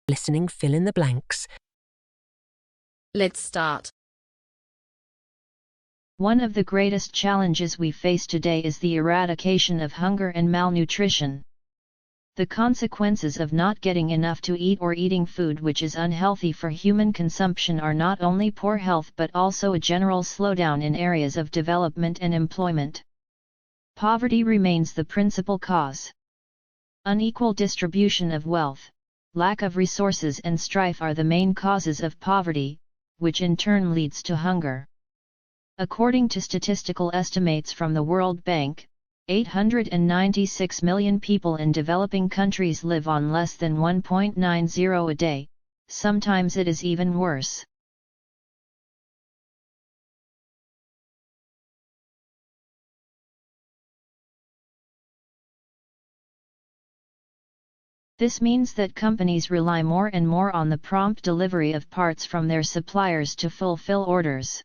Listening, fill in the blanks. Let's start. One of the greatest challenges we face today is the eradication of hunger and malnutrition. The consequences of not getting enough to eat or eating food which is unhealthy for human consumption are not only poor health but also a general slowdown in areas of development and employment. Poverty remains the principal cause. Unequal distribution of wealth, lack of resources and strife are the main causes of poverty, which in turn leads to hunger. According to statistical estimates from the World Bank, 896 million people in developing countries live on less than 1.90 a day, sometimes it is even worse. This means that companies rely more and more on the prompt delivery of parts from their suppliers to fulfill orders.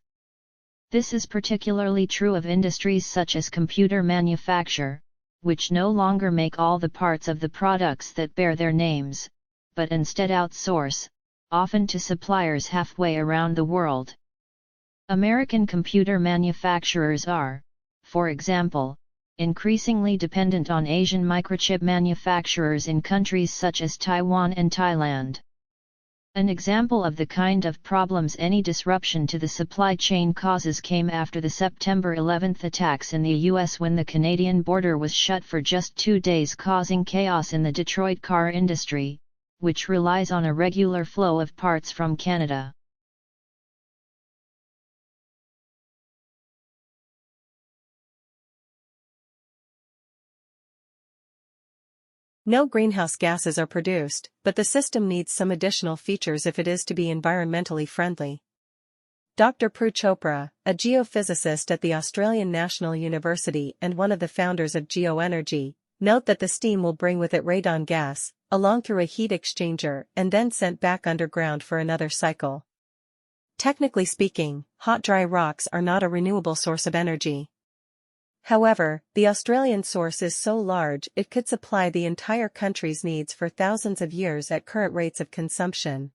This is particularly true of industries such as computer manufacture, which no longer make all the parts of the products that bear their names, but instead outsource, often to suppliers halfway around the world. American computer manufacturers are, for example, increasingly dependent on Asian microchip manufacturers in countries such as Taiwan and Thailand. An example of the kind of problems any disruption to the supply chain causes came after the September 11 attacks in the U.S. when the Canadian border was shut for just 2 days, causing chaos in the Detroit car industry, which relies on a regular flow of parts from Canada. No greenhouse gases are produced, but the system needs some additional features if it is to be environmentally friendly. Dr. Pru Chopra, a geophysicist at the Australian National University and one of the founders of geoenergy, note that the steam will bring with it radon gas, along through a heat exchanger and then sent back underground for another cycle. Technically speaking, hot dry rocks are not a renewable source of energy. However, the Australian source is so large it could supply the entire country's needs for thousands of years at current rates of consumption.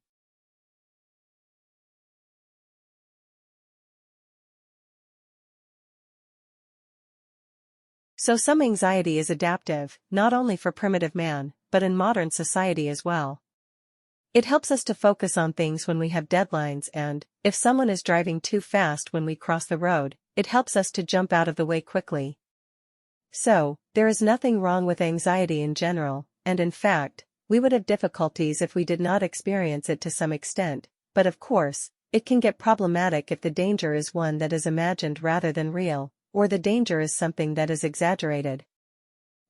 So some anxiety is adaptive, not only for primitive man, but in modern society as well. It helps us to focus on things when we have deadlines and, if someone is driving too fast when we cross the road, it helps us to jump out of the way quickly. So, there is nothing wrong with anxiety in general, and in fact, we would have difficulties if we did not experience it to some extent, but of course, it can get problematic if the danger is one that is imagined rather than real, or the danger is something that is exaggerated.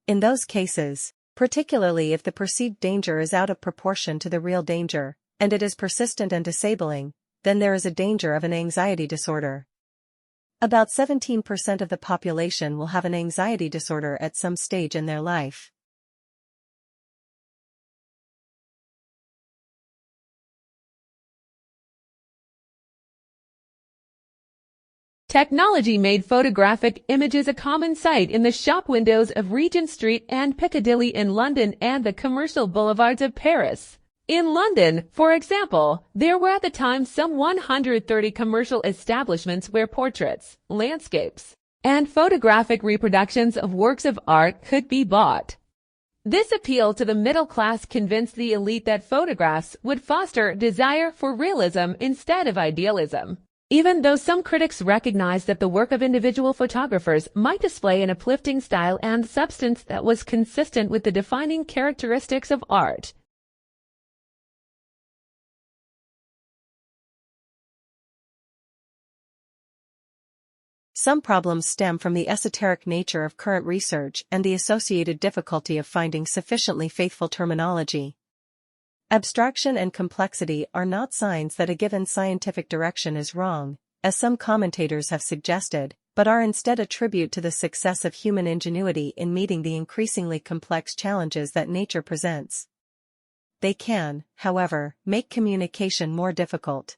In those cases, particularly if the perceived danger is out of proportion to the real danger, and it is persistent and disabling, then there is a danger of an anxiety disorder. About 17% of the population will have an anxiety disorder at some stage in their life. Technology made photographic images a common sight in the shop windows of Regent Street and Piccadilly in London and the commercial boulevards of Paris. In London, for example, there were at the time some 130 commercial establishments where portraits, landscapes, and photographic reproductions of works of art could be bought. This appeal to the middle class convinced the elite that photographs would foster desire for realism instead of idealism. Even though some critics recognized that the work of individual photographers might display an uplifting style and substance that was consistent with the defining characteristics of art. Some problems stem from the esoteric nature of current research and the associated difficulty of finding sufficiently faithful terminology. Abstraction and complexity are not signs that a given scientific direction is wrong, as some commentators have suggested, but are instead a tribute to the success of human ingenuity in meeting the increasingly complex challenges that nature presents. They can, however, make communication more difficult.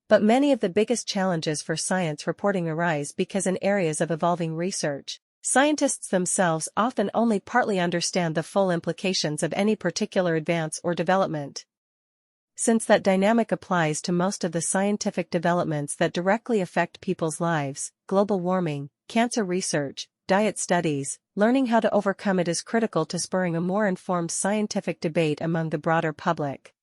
But many of the biggest challenges for science reporting arise because in areas of evolving research, scientists themselves often only partly understand the full implications of any particular advance or development. since that dynamic applies to most of the scientific developments that directly affect people's lives. Global warming, cancer research, diet studies, learning how to overcome it is critical to spurring a more informed scientific debate among the broader public.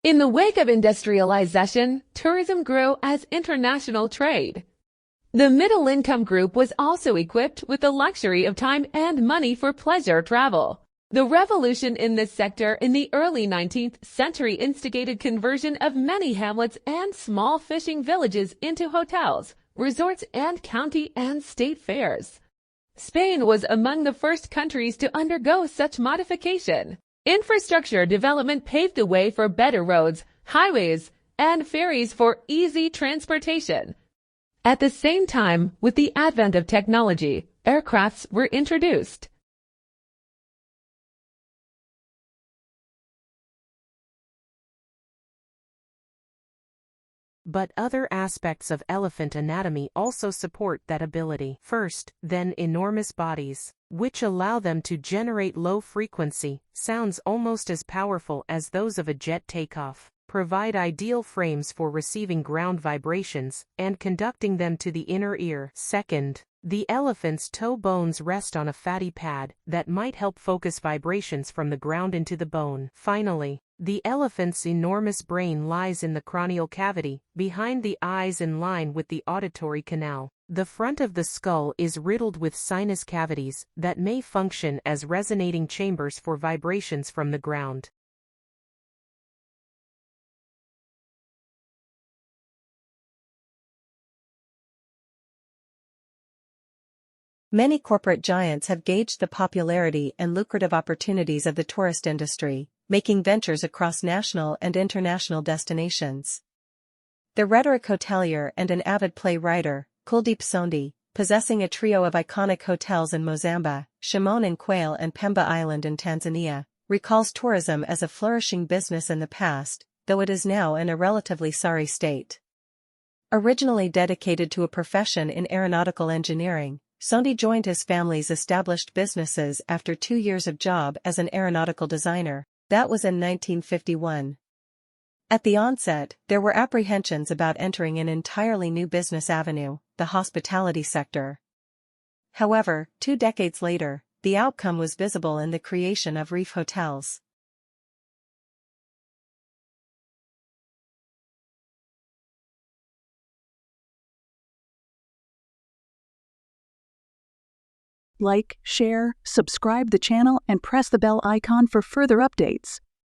In the wake of industrialization, tourism grew as international trade. The middle-income group was also equipped with the luxury of time and money for pleasure travel. The revolution in this sector in the early 19th century instigated conversion of many hamlets and small fishing villages into hotels, resorts, and county and state fairs. Spain was among the first countries to undergo such modification. Infrastructure development paved the way for better roads, highways, and ferries for easy transportation. At the same time, with the advent of technology, aircrafts were introduced. But other aspects of elephant anatomy also support that ability. First, then, enormous bodies, which allow them to generate low-frequency sounds almost as powerful as those of a jet takeoff, provide ideal frames for receiving ground vibrations and conducting them to the inner ear. Second, the elephant's toe bones rest on a fatty pad that might help focus vibrations from the ground into the bone. Finally, the elephant's enormous brain lies in the cranial cavity, behind the eyes in line with the auditory canal. The front of the skull is riddled with sinus cavities that may function as resonating chambers for vibrations from the ground. Many corporate giants have gauged the popularity and lucrative opportunities of the tourist industry, making ventures across national and international destinations. The rhetoric hotelier and an avid play writer, Kuldeep Sondhi, possessing a trio of iconic hotels in Mozambique, Shimon and Kwale and Pemba Island in Tanzania, recalls tourism as a flourishing business in the past, though it is now in a relatively sorry state. Originally dedicated to a profession in aeronautical engineering, Sondhi joined his family's established businesses after 2 years of job as an aeronautical designer. That was in 1951. At the onset, there were apprehensions about entering an entirely new business avenue, the hospitality sector. However, 2 decades later, the outcome was visible in the creation of Reef Hotels. Like, share, subscribe the channel, and press the bell icon for further updates.